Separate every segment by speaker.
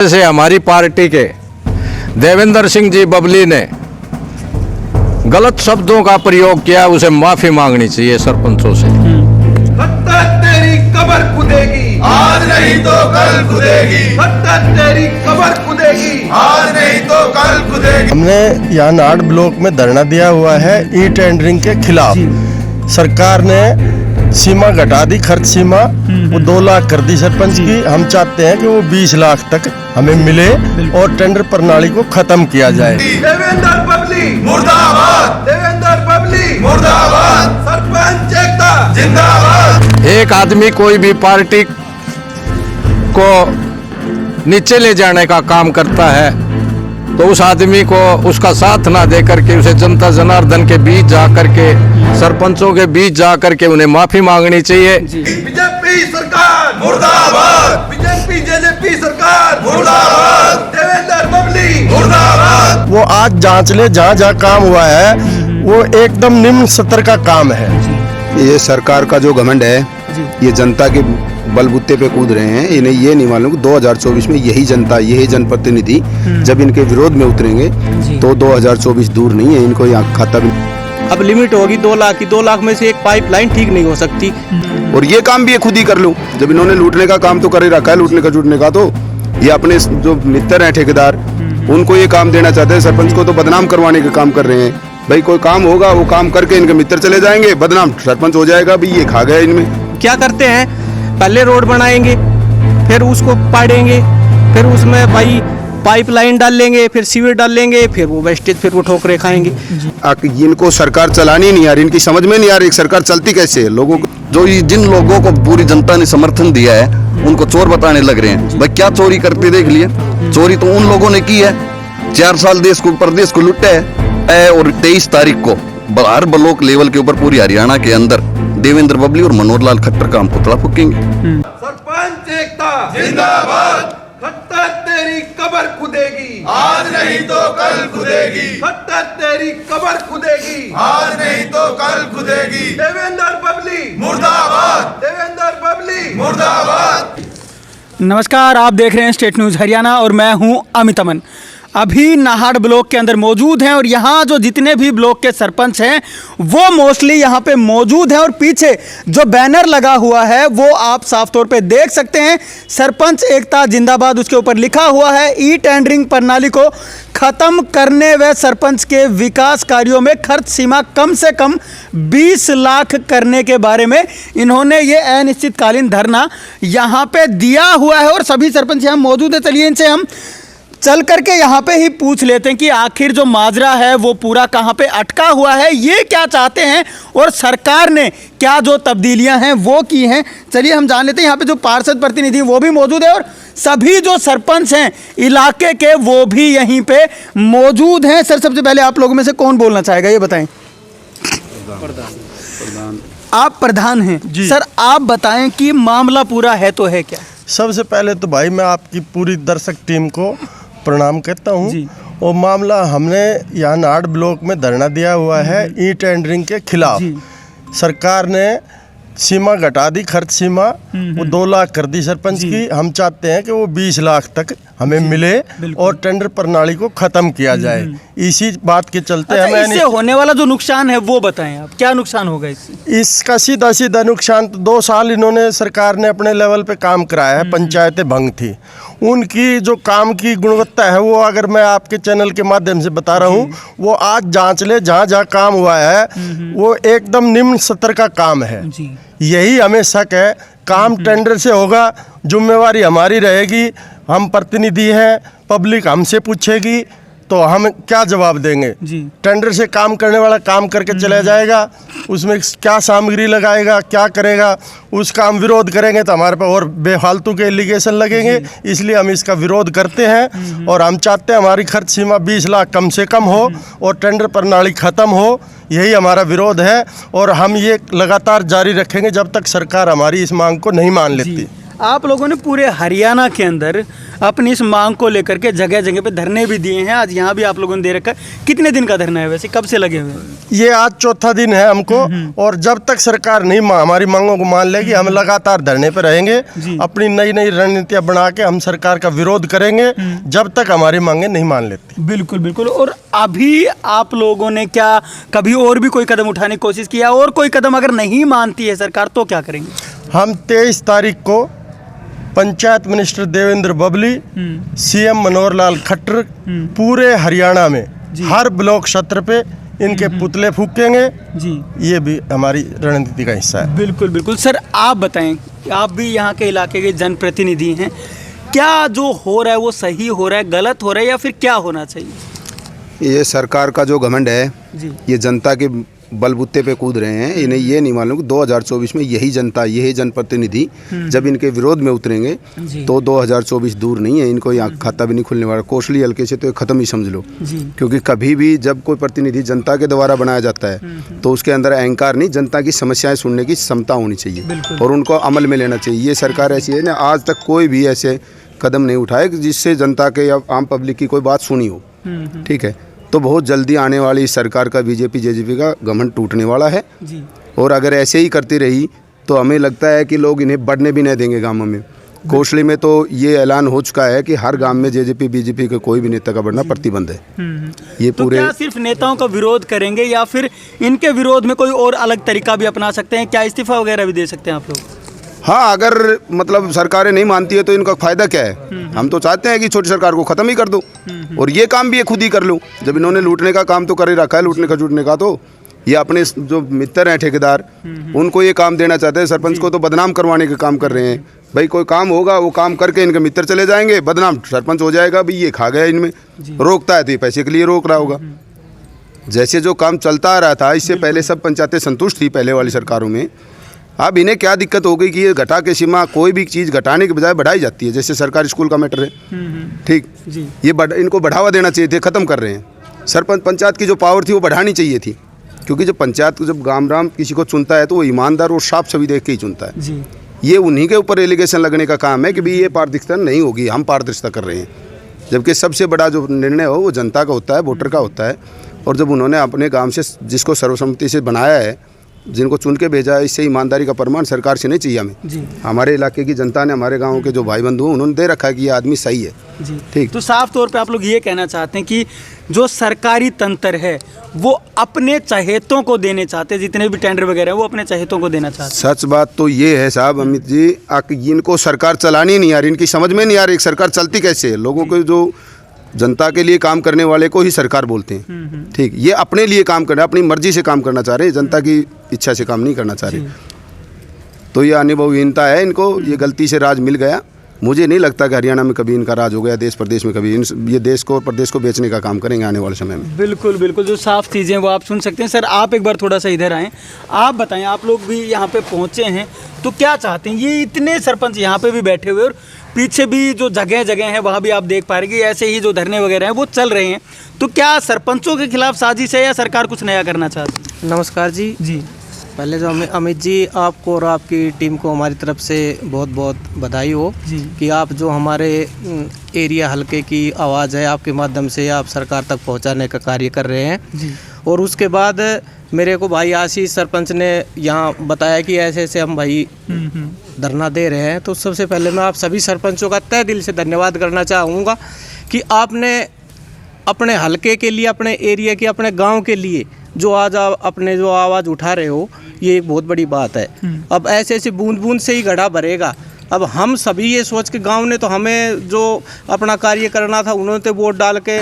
Speaker 1: से हमारी पार्टी के देवेंद्र सिंह जी बबली ने गलत शब्दों का प्रयोग किया, उसे माफी मांगनी चाहिए सरपंचों से।
Speaker 2: तेरी कबर खुदेगी,
Speaker 3: आज नहीं तो कल खुदेगी।
Speaker 2: तेरी कबर खुदेगी,
Speaker 3: आज नहीं तो कल खुदेगी।
Speaker 4: हमने यहाँ नाड़ ब्लॉक में धरना दिया हुआ है ई टेंडरिंग के खिलाफ। सरकार ने सीमा घटा दी, खर्च सीमा वो 2 लाख कर दी सरपंच की। हम चाहते हैं कि वो 20 लाख तक हमें मिले और टेंडर प्रणाली को खत्म किया जाए।
Speaker 2: देवेंद्र बबली
Speaker 3: मुर्दाबाद,
Speaker 2: देवेंद्र बबली
Speaker 3: मुर्दाबाद,
Speaker 2: सरपंच एकता
Speaker 3: जिंदाबाद।
Speaker 1: एक आदमी कोई भी पार्टी को नीचे ले जाने का काम करता है तो उस आदमी को उसका साथ ना दे करके उसे जनता जनार्दन के बीच जा करके, सरपंचों के बीच जा करके उन्हें माफी मांगनी चाहिए।
Speaker 2: बीजेपी सरकार
Speaker 3: मुर्दाबाद,
Speaker 2: बीजेपी जेजेपी सरकार
Speaker 3: मुर्दाबाद,
Speaker 2: देवेंद्र बबली
Speaker 3: मुर्दाबाद।
Speaker 4: वो आज जांच ले, जहाँ जहाँ काम हुआ है वो एकदम निम्न स्तर का काम है।
Speaker 5: ये सरकार का जो घमंड है, ये जनता के बलबूते पे कूद रहे हैं। इन्हें ये नहीं मालूम कि 2024 में यही जनता, यही जनप्रतिनिधि जब इनके विरोध में उतरेंगे तो 2024 दूर नहीं है। इनको यहाँ खाता भी
Speaker 6: अब लिमिट होगी 2 लाख की। 2 लाख में से एक पाइपलाइन ठीक नहीं हो सकती।
Speaker 5: और ये काम भी ये खुद ही कर लूँ। जब इन्होंने लूटने का काम तो कर ही रखा है, लूटने का जुटने का, तो ये अपने जो मित्र हैं ठेकेदार उनको ये काम देना चाहते हैं। सरपंच को तो बदनाम करवाने का काम कर रहे हैं। भाई कोई काम होगा वो काम करके इनके मित्र चले जाएंगे, बदनाम सरपंच हो जाएगा। भाई ये खा गया इनमें।
Speaker 6: क्या करते हैं, पहले रोड बनाएंगे, फिर उसको पाड़ेंगे, फिर उसमें भाई पाइपलाइन डाल लेंगे, फिर सीवर डाल लेंगे, फिर वो वेस्टेज, फिर वो ठोकरे खाएंगे।
Speaker 5: इनको सरकार चलानी नहीं आ रही, इनकी समझ में नहीं आ रही सरकार चलती कैसे है। लोगों को
Speaker 7: जो जिन लोगों को पूरी जनता ने समर्थन दिया है उनको चोर बताने लग रहे हैं। भाई क्या चोरी करते देख लिए? चोरी तो उन लोगों ने की है, 4 साल देश को प्रदेश को लुटा है। और 23 तारीख को हर ब्लॉक लेवल के ऊपर पूरी हरियाणा के अंदर देवेंद्र बबली और मनोहर लाल खट्टर का हम पुतला फूकेंगे।
Speaker 2: सरपंच एकता
Speaker 3: जिंदाबाद।
Speaker 2: खट्टर तेरी कबर खुदेगी,
Speaker 3: आज नहीं तो कल खुदेगी।
Speaker 2: खट्टर तेरी कबर खुदेगी,
Speaker 3: आज नहीं तो कल खुदेगी।
Speaker 2: देवेंद्र बबली
Speaker 3: मुर्दाबाद,
Speaker 2: देवेंद्र बबली
Speaker 3: मुर्दाबाद।
Speaker 8: नमस्कार, आप देख रहे हैं स्टेट न्यूज़ हरियाणा और मैं हूं अमित अमन। अभी नाहड़ ब्लॉक के अंदर मौजूद हैं और यहाँ जो जितने भी ब्लॉक के सरपंच हैं वो मोस्टली यहाँ पे मौजूद हैं और पीछे जो बैनर लगा हुआ है वो आप साफ तौर पे देख सकते हैं, सरपंच एकता जिंदाबाद। उसके ऊपर लिखा हुआ है ई टेंडरिंग प्रणाली को ख़त्म करने व सरपंच के विकास कार्यों में खर्च सीमा कम से कम 20 लाख करने के बारे में इन्होंने ये अनिश्चितकालीन धरना यहाँ पे दिया हुआ है और सभी सरपंच यहाँ मौजूद है। चलिए इनसे हम चल करके यहाँ पे ही पूछ लेते हैं कि आखिर जो माजरा है वो पूरा कहाँ पे अटका हुआ है, ये क्या चाहते हैं और सरकार ने क्या जो तब्दीलियाँ हैं वो की हैं। चलिए हम जान लेते हैं। यहाँ पे जो पार्षद प्रतिनिधि वो भी मौजूद है और सभी जो सरपंच हैं इलाके के वो भी यहीं पे मौजूद हैं। सर, सबसे पहले आप लोगों में से कौन बोलना चाहेगा, ये बताएं। आप प्रधान हैं सर, आप बताएं कि मामला पूरा है तो है क्या?
Speaker 4: सबसे पहले तो भाई मैं आपकी पूरी दर्शक टीम को प्रणाम करता हूँ। और मामला, हमने यहाँ नाड़ ब्लॉक में धरना दिया हुआ है ई टेंडरिंग के खिलाफ। सरकार ने सीमा घटा दी, खर्च सीमा वो 2 लाख कर दी सरपंच की। हम चाहते हैं कि वो 20 लाख तक हमें मिले और टेंडर प्रणाली को खत्म किया जाए। इसी बात के चलते हमें
Speaker 8: इससे होने वाला जो नुकसान है वो बताएं आप, क्या नुकसान होगा इससे?
Speaker 4: इसका सीधा सीधा नुकसान तो 2 साल इन्होंने, सरकार ने अपने लेवल पे काम कराया है। पंचायतें भंग थी, उनकी जो काम की गुणवत्ता है वो, अगर मैं आपके चैनल के माध्यम से बता रहा हूँ, वो आज जांच ले, जहाँ जहाँ काम हुआ है वो एकदम निम्न स्तर का काम है। यही हमें शक है। काम टेंडर से होगा, जिम्मेवारी हमारी रहेगी, हम प्रतिनिधि हैं, पब्लिक हमसे पूछेगी तो हम क्या जवाब देंगे? टेंडर से काम करने वाला काम करके चला जाएगा, उसमें क्या सामग्री लगाएगा, क्या करेगा, उसका हम विरोध करेंगे तो हमारे पास और बेफालतू के एलिगेशन लगेंगे। इसलिए हम इसका विरोध करते हैं और हम चाहते हैं हमारी खर्च सीमा 20 लाख कम से कम हो और टेंडर प्रणाली ख़त्म हो। यही हमारा विरोध है और हम ये लगातार जारी रखेंगे जब तक सरकार हमारी इस मांग को नहीं मान लेती।
Speaker 8: आप लोगों ने पूरे हरियाणा के अंदर अपनी इस मांग को लेकर के जगह जगह पे धरने भी दिए हैं। आज यहाँ भी आप लोगों ने दे रखा है। कितने दिन का धरना है वैसे, कब से लगे हुए हैं?
Speaker 4: ये आज चौथा दिन है हमको, और जब तक सरकार नहीं हमारी मांगों को मान लेगी हम लगातार धरने पर रहेंगे। अपनी नई नई रणनीतियां बना के हम सरकार का विरोध करेंगे जब तक हमारी मांगे नहीं मान लेती।
Speaker 8: बिल्कुल बिल्कुल। और अभी आप लोगों ने क्या कभी और भी कोई कदम उठाने की कोशिश किया, और कोई कदम अगर नहीं मानती है सरकार तो क्या करेंगे?
Speaker 4: हम 23 तारीख को पंचायत मिनिस्टर देवेंद्र बबली, सीएम मनोहर लाल खट्टर पूरे हरियाणा में हर ब्लॉक क्षेत्र पे इनके पुतले फूकेंगे जी। ये भी हमारी रणनीति का हिस्सा है।
Speaker 8: बिल्कुल बिल्कुल। सर आप बताएं, आप भी यहाँ के इलाके के जनप्रतिनिधि हैं, क्या जो हो रहा है वो सही हो रहा है, गलत हो रहा है, या फिर क्या होना चाहिए?
Speaker 5: ये सरकार का जो घमंड है
Speaker 8: जी।
Speaker 5: ये जनता के बलबूते पे कूद रहे हैं। इन्हें ये नहीं मालूम कि 2024 में यही जनता, यही जनप्रतिनिधि जब इनके विरोध में उतरेंगे तो 2024 दूर नहीं है। इनको यहाँ खाता भी नहीं खुलने वाला। कोसली हल्के से तो ये ख़त्म ही समझ लो, क्योंकि कभी भी जब कोई प्रतिनिधि जनता के द्वारा बनाया जाता है तो उसके अंदर अहंकार नहीं, जनता की समस्याएं सुनने की क्षमता होनी चाहिए और उनको अमल में लेना चाहिए। ये सरकार ऐसी है ना, आज तक कोई भी ऐसे कदम नहीं उठाए जिससे जनता के या आम पब्लिक की कोई बात सुनी हो। ठीक है, तो बहुत जल्दी आने वाली इस सरकार का बीजेपी जेजेपी का घमंड टूटने वाला है जी। और अगर ऐसे ही करती रही तो हमें लगता है कि लोग इन्हें बढ़ने भी नहीं देंगे गांवों में। कोसली में तो ये ऐलान हो चुका है कि हर गांव में जेजेपी बीजेपी के कोई भी नेता का बढ़ना प्रतिबंध है। ये
Speaker 8: तो
Speaker 5: पूरे
Speaker 8: क्या सिर्फ नेताओं का विरोध करेंगे या फिर इनके विरोध में कोई और अलग तरीका भी अपना सकते हैं? क्या इस्तीफा वगैरह भी दे सकते हैं आप लोग?
Speaker 5: हाँ, अगर मतलब सरकारें नहीं मानती है तो इनका फायदा क्या है? हम तो चाहते हैं कि छोटी सरकार को ख़त्म ही कर दो और ये काम भी ये खुद ही कर लो। जब इन्होंने लूटने का काम तो कर ही रखा है, लूटने का जुटने का, तो ये अपने जो मित्र हैं ठेकेदार उनको ये काम देना चाहते हैं। सरपंच को तो बदनाम करवाने का काम कर रहे हैं। भाई कोई काम होगा वो काम करके इनके मित्र चले जाएंगे, बदनाम सरपंच हो जाएगा। भाई ये खा गया इनमें, रोकता है तो ये पैसे के लिए रोक रहा होगा। जैसे जो काम चलता आ रहा था, इससे पहले सब पंचायतें संतुष्ट थी पहले वाली सरकारों में। अब इन्हें क्या दिक्कत हो गई कि ये घटा के सीमा कोई भी चीज़ घटाने के बजाय बढ़ाई जाती है। जैसे सरकारी स्कूल का मैटर है, ठीक, ये इनको बढ़ावा देना चाहिए थे, ख़त्म कर रहे हैं। सरपंच पंचायत की जो पावर थी वो बढ़ानी चाहिए थी, क्योंकि जब पंचायत जब गाम किसी को चुनता है तो वो ईमानदार और साफ छवि देख के ही चुनता है जी। ये उन्हीं के ऊपर एलिगेशन लगने का काम है कि भाई ये पारदर्शिता नहीं होगी, हम पारदर्शिता कर रहे हैं, जबकि सबसे बड़ा जो निर्णय हो वो जनता का होता है, वोटर का होता है। और जब उन्होंने अपने गाँव से जिसको सर्वसम्मति से बनाया है, जिनको चुन के भेजा है, इससे ईमानदारी का प्रमाण सरकार से नहीं चाहिए हमें जी। हमारे इलाके की जनता ने, हमारे गांव के जो भाई बंधु हैं, उन्होंने दे रखा है कि ये आदमी सही है जी। ठीक,
Speaker 8: तो साफ तौर पे आप लोग ये कहना चाहते हैं कि जो सरकारी तंत्र है वो अपने चहेतों को देने चाहते हैं, जितने भी टेंडर वगैरह है वो अपने चहेतों को देना चाहते हैं।
Speaker 5: सच बात तो ये है साहब अमित जी, इनको सरकार चलानी नहीं आ रही, इनकी समझ में नहीं आ रही सरकार चलती कैसे है। लोगों को, जो जनता के लिए काम करने वाले को ही सरकार बोलते हैं। ठीक, ये अपने लिए काम करना, अपनी मर्जी से काम करना चाह रहे हैं, जनता की इच्छा से काम नहीं करना चाह रहे। तो ये अनुभवहीनता है इनको, ये गलती से राज मिल गया। मुझे नहीं लगता कि हरियाणा में कभी इनका राज हो गया, देश प्रदेश में कभी। ये देश को और प्रदेश को बेचने का काम करेंगे आने वाले समय में।
Speaker 8: बिल्कुल बिल्कुल, जो साफ चीज़ें वो आप सुन सकते हैं। सर आप एक बार थोड़ा सा इधर आएँ, आप बताएं, आप लोग भी यहाँ पे पहुँचे हैं तो क्या चाहते हैं? ये इतने सरपंच यहाँ पे भी बैठे हुए और पीछे भी जो जगह जगह है वहाँ भी आप देख पा रहे हैं ऐसे ही जो धरने वगैरह हैं वो चल रहे हैं, तो क्या सरपंचों के खिलाफ साजिश है या सरकार कुछ नया करना चाहती है?
Speaker 9: नमस्कार जी। पहले जो अमित जी, आपको और आपकी टीम को हमारी तरफ से बहुत बहुत बधाई हो कि आप जो हमारे एरिया हलके की आवाज़ है आपके माध्यम से आप सरकार तक पहुंचाने का कार्य कर रहे हैं जी। और उसके बाद मेरे को भाई आशीष सरपंच ने यहाँ बताया कि ऐसे ऐसे हम भाई धरना दे रहे हैं, तो सबसे पहले मैं आप सभी सरपंचों का तहे दिल से धन्यवाद करना चाहूँगा कि आपने अपने हलके के लिए, अपने एरिया के, अपने गाँव के लिए जो आज आप अपने जो आवाज़ उठा रहे हो, ये एक बहुत बड़ी बात है। अब ऐसे ऐसे बूंद बूंद से ही घड़ा भरेगा। अब हम सभी ये सोच के, गांव ने तो हमें जो अपना कार्य करना था उन्होंने तो वोट डाल के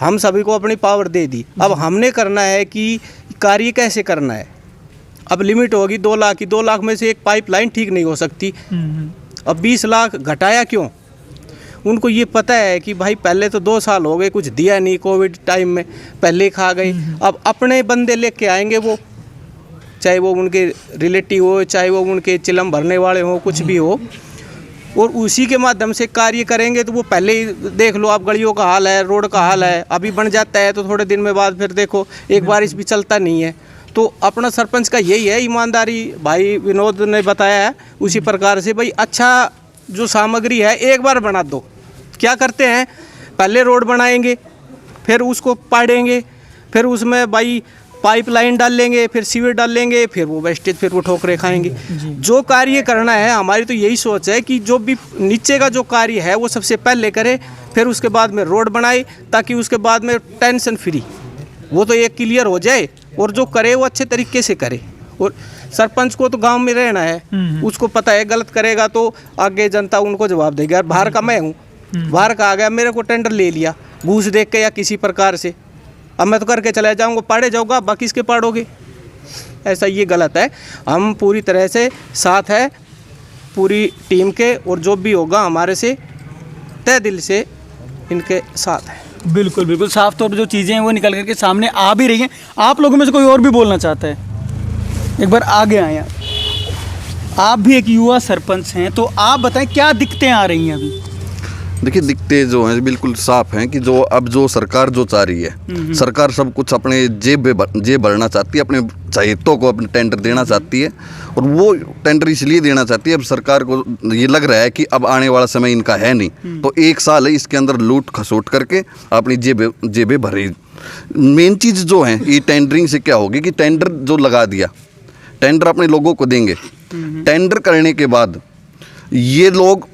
Speaker 9: हम सभी को अपनी पावर दे दी। अब हमने करना है कि कार्य कैसे करना है। अब लिमिट होगी 2 लाख की, 2 लाख में से एक पाइपलाइन ठीक नहीं हो सकती। अब 20 लाख घटाया क्यों? उनको ये पता है कि भाई पहले तो 2 साल हो गए, कुछ दिया नहीं, कोविड टाइम में पहले खा गई। अब अपने बंदे लेके आएंगे, वो चाहे वो उनके रिलेटिव हो, चाहे वो उनके चिलम भरने वाले हो, कुछ भी हो, और उसी के माध्यम से कार्य करेंगे। तो वो पहले ही देख लो आप, गलियों का हाल है, रोड का हाल है, अभी बन जाता है तो थोड़े दिन में बाद फिर देखो एक बारिश भी चलता नहीं है। तो अपना सरपंच का यही है ईमानदारी। भाई विनोद ने बताया है उसी प्रकार से, भाई अच्छा जो सामग्री है एक बार बना दो। क्या करते हैं, पहले रोड बनाएंगे, फिर उसको पाड़ेंगे, फिर उसमें भाई पाइपलाइन डाल लेंगे, फिर सीवर डाल लेंगे, फिर वो वेस्टेज, फिर वो ठोकरे खाएंगे। जो कार्य करना है, हमारी तो यही सोच है कि जो भी नीचे का जो कार्य है वो सबसे पहले करे, फिर उसके बाद में रोड बनाए, ताकि उसके बाद में टेंशन फ्री वो तो एक क्लियर हो जाए, और जो करे वो अच्छे तरीके से करे। और सरपंच को तो गांव में रहना है, उसको पता है गलत करेगा तो आगे जनता उनको जवाब देगी। यार बाहर का मैं हूँ, बाहर का आ गया, मेरे को टेंडर ले लिया घूस देख के या किसी प्रकार से, अब मैं तो करके चला जाऊँगा, पाड़े जाऊँगा, बाकी इसके पाड़ोगे, ऐसा ये गलत है। हम पूरी तरह से साथ है पूरी टीम के, और जो भी होगा हमारे से तय दिल से इनके साथ है।
Speaker 8: बिल्कुल बिल्कुल, साफ तौर पर जो चीज़ें हैं वो निकल करके सामने आ भी रही हैं। आप लोगों में से कोई और भी बोलना चाहता है? एक बार आगे आए आप भी एक युवा सरपंच हैं, तो आप बताएं क्या दिक्कतें आ रही हैं अभी?
Speaker 7: देखिए, दिक्कतें जो हैं बिल्कुल साफ हैं कि जो अब जो सरकार जो चाह रही है, सरकार सब कुछ अपने जेब भरना चाहती है, अपने चहेतों को अपने टेंडर देना चाहती है। और वो टेंडर इसलिए देना चाहती है, अब सरकार को ये लग रहा है कि अब आने वाला समय इनका है नहीं, तो 1 साल है, इसके अंदर लूट खसोट करके अपनी जेबें भरे। मेन चीज़ जो है ये टेंडरिंग से क्या होगी कि टेंडर जो लगा दिया, टेंडर अपने लोगों को देंगे, टेंडर करने के बाद ये लोग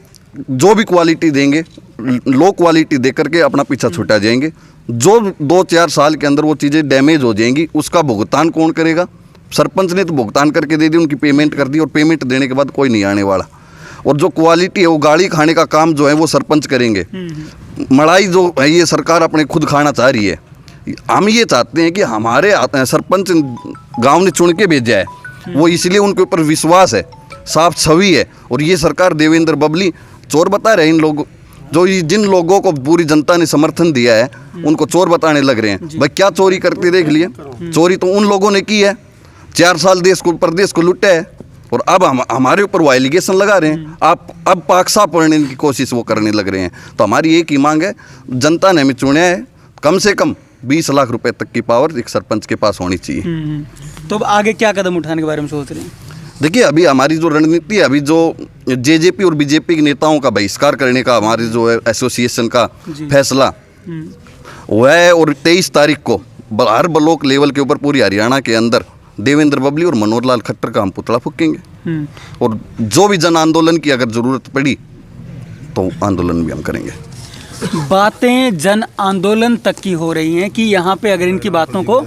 Speaker 7: जो भी क्वालिटी देंगे, लो क्वालिटी दे करके अपना पीछा छुटा जाएंगे। जो 2-4 साल के अंदर वो चीज़ें डैमेज हो जाएंगी, उसका भुगतान कौन करेगा? सरपंच ने तो भुगतान करके दे दी, उनकी पेमेंट कर दी, और पेमेंट देने के बाद कोई नहीं आने वाला। और जो क्वालिटी है वो गाड़ी खाने का काम जो है वो सरपंच करेंगे। मड़ाई जो है ये सरकार अपने खुद खाना चाह रही है। हम ये चाहते हैं कि हमारे सरपंच गाँव ने चुन के भेजा है, वो इसलिए उनके ऊपर विश्वास है, साफ छवि है। और ये सरकार देवेंद्र बबली चोर बता रहे हैं इन लोगों, जो जिन लोगों को पूरी जनता ने समर्थन दिया है उनको चोर बताने लग रहे हैं। भाई क्या चोरी करते देख लिए? चोरी तो उन लोगों ने की है, 4 साल देश को प्रदेश को लूटा है, और अब हमारे ऊपर वो एलिगेशन लगा रहे हैं। आप अब पाकसाफ पढ़ने की कोशिश वो करने लग रहे हैं। तो हमारी एक ही मांग है, जनता ने हमें चुना है, कम से कम 20 लाख रुपए तक की पावर एक सरपंच के पास होनी चाहिए।
Speaker 8: तो अब आगे क्या कदम उठाने के बारे में सोच रहे हैं?
Speaker 7: देखिए, अभी हमारी जो रणनीति है, अभी जो जेजेपी और बीजेपी के नेताओं का बहिष्कार करने का हमारे जो है एसोसिएशन का फैसला वह है, और 23 तारीख को हर ब्लॉक लेवल के ऊपर पूरी हरियाणा के अंदर देवेंद्र बबली और मनोहर लाल खट्टर का हम पुतला फूकेंगे। और जो भी जन आंदोलन की अगर ज़रूरत पड़ी तो आंदोलन भी हम करेंगे।
Speaker 8: बातें जन आंदोलन तक की हो रही हैं कि यहाँ पे अगर इनकी बातों को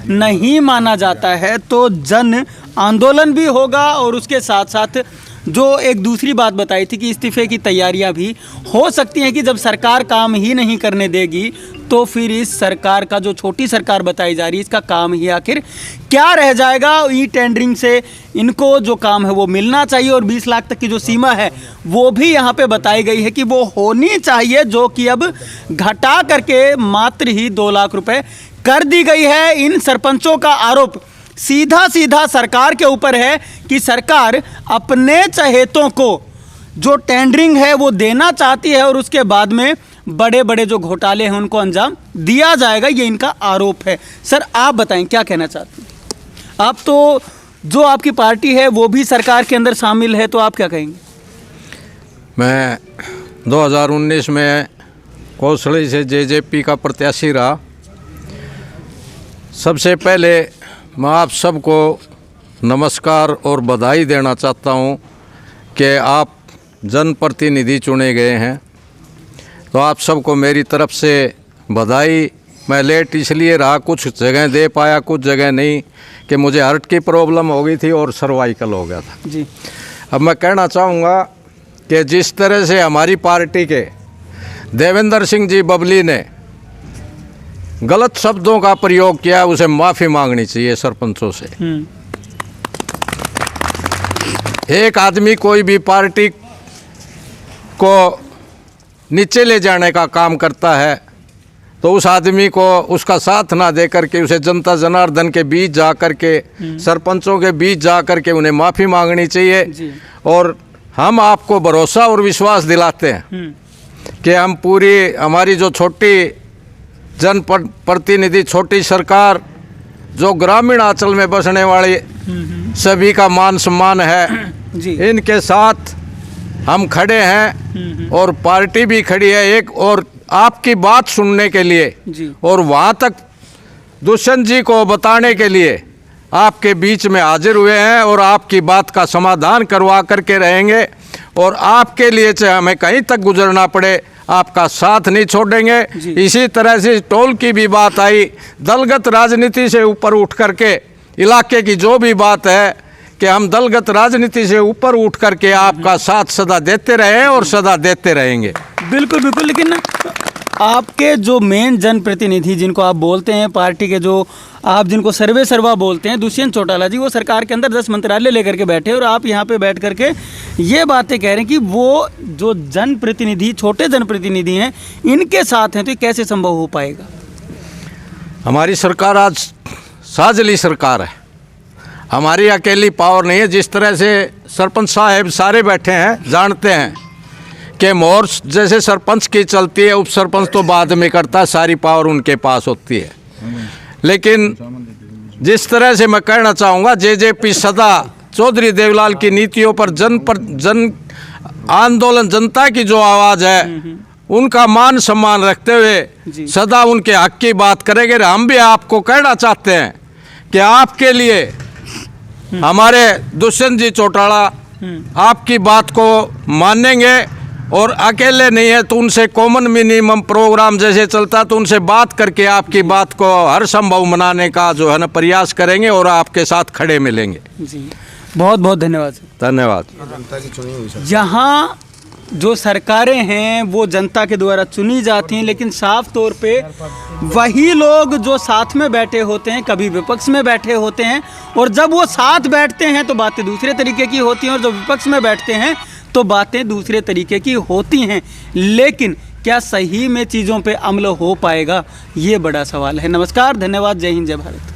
Speaker 8: नहीं माना जाता है तो जन आंदोलन भी होगा। और उसके साथ साथ जो एक दूसरी बात बताई थी कि इस्तीफे की तैयारियां भी हो सकती हैं कि जब सरकार काम ही नहीं करने देगी तो फिर इस सरकार का जो छोटी सरकार बताई जा रही है इसका काम ही आखिर क्या रह जाएगा। ई टेंडरिंग से इनको जो काम है वो मिलना चाहिए, और 20 लाख तक की जो सीमा है वो भी यहाँ पे बताई गई है कि वो होनी चाहिए, जो कि अब घटा करके मात्र ही 2 लाख रुपए कर दी गई है। इन सरपंचों का आरोप सीधा सरकार के ऊपर है कि सरकार अपने चहेतों को जो टेंडरिंग है वो देना चाहती है, और उसके बाद में बड़े बड़े जो घोटाले हैं उनको अंजाम दिया जाएगा, ये इनका आरोप है। सर आप बताएं क्या कहना चाहते हैं? आप तो जो आपकी पार्टी है वो भी सरकार के अंदर शामिल है, तो आप क्या कहेंगे?
Speaker 1: मैं 2019 में कौशली से जेजेपी का प्रत्याशी रहा। सबसे पहले मैं आप सबको नमस्कार और बधाई देना चाहता हूं कि आप जनप्रतिनिधि चुने गए हैं, तो आप सबको मेरी तरफ से बधाई। मैं लेट इसलिए रहा, कुछ जगह दे पाया, कुछ जगह नहीं, कि मुझे हार्ट की प्रॉब्लम हो गई थी और सर्वाइकल हो गया था
Speaker 8: जी।
Speaker 1: अब मैं कहना चाहूँगा कि जिस तरह से हमारी पार्टी के देवेंद्र सिंह जी बबली ने गलत शब्दों का प्रयोग किया, उसे माफ़ी मांगनी चाहिए सरपंचों से। एक आदमी कोई भी पार्टी को नीचे ले जाने का काम करता है तो उस आदमी को उसका साथ ना दे करके उसे जनता जनार्दन के बीच जा कर के, सरपंचों के बीच जा कर के उन्हें माफ़ी मांगनी चाहिए। और हम आपको भरोसा और विश्वास दिलाते हैं कि हम पूरी हमारी जो छोटी जन प्रतिनिधि छोटी सरकार, जो ग्रामीण अंचल में बसने वाले सभी का मान सम्मान है, इनके साथ हम खड़े हैं और पार्टी भी खड़ी है एक, और आपकी बात सुनने के लिए
Speaker 8: जी।
Speaker 1: और वहाँ तक दुष्यंत जी को बताने के लिए आपके बीच में हाजिर हुए हैं और आपकी बात का समाधान करवा करके रहेंगे। और आपके लिए चाहे हमें कहीं तक गुजरना पड़े, आपका साथ नहीं छोड़ेंगे। इसी तरह से टोल की भी बात आई, दलगत राजनीति से ऊपर उठ करके इलाके की जो भी बात है कि हम दलगत राजनीति से ऊपर उठ करके आपका साथ सदा देते रहे और सदा देते रहेंगे।
Speaker 8: बिल्कुल बिल्कुल। लेकिन आपके जो मेन जनप्रतिनिधि जिनको आप बोलते हैं, पार्टी के जो आप जिनको सर्वे सर्वा बोलते हैं, दुष्यंत चौटाला जी, वो सरकार के अंदर 10 मंत्रालय लेकर के बैठे और आप यहाँ पे बैठ करके ये बातें कह रहे हैं कि वो जो जनप्रतिनिधि, छोटे जनप्रतिनिधि हैं, इनके साथ हैं, तो ये कैसे संभव हो पाएगा?
Speaker 1: हमारी सरकार आज साझली सरकार है, हमारी अकेली पावर नहीं है। जिस तरह से सरपंच साहब सारे बैठे हैं, जानते हैं कि मोहर जैसे सरपंच की चलती है, उप सरपंच तो बाद में करता है, सारी पावर उनके पास होती है। लेकिन जिस तरह से मैं कहना चाहूँगा, जेजेपी सदा चौधरी देवलाल की नीतियों पर जन आंदोलन, जनता की जो आवाज़ है, उनका मान सम्मान रखते हुए सदा उनके हक की बात करेंगे। हम भी आपको कहना चाहते हैं कि आपके लिए हमारे दुष्यंत जी चौटाला आपकी बात को मानेंगे, और अकेले नहीं है तो उनसे कॉमन मिनिमम प्रोग्राम जैसे चलता तो उनसे बात करके आपकी बात को हर संभव मनाने का जो है ना प्रयास करेंगे और आपके साथ खड़े मिलेंगे।
Speaker 8: जी, बहुत बहुत धन्यवाद।
Speaker 1: धन्यवाद।
Speaker 8: यहाँ जो सरकारें हैं वो जनता के द्वारा चुनी जाती हैं, लेकिन साफ तौर पे वही लोग जो साथ में बैठे होते हैं कभी विपक्ष में बैठे होते हैं, और जब वो साथ बैठते हैं तो बातें दूसरे तरीके की होती हैं, और जब विपक्ष में बैठते हैं तो बातें दूसरे तरीके की होती हैं। लेकिन क्या सही में चीज़ों पे अमल हो पाएगा, ये बड़ा सवाल है। नमस्कार, धन्यवाद, जय हिंद, जय भारत।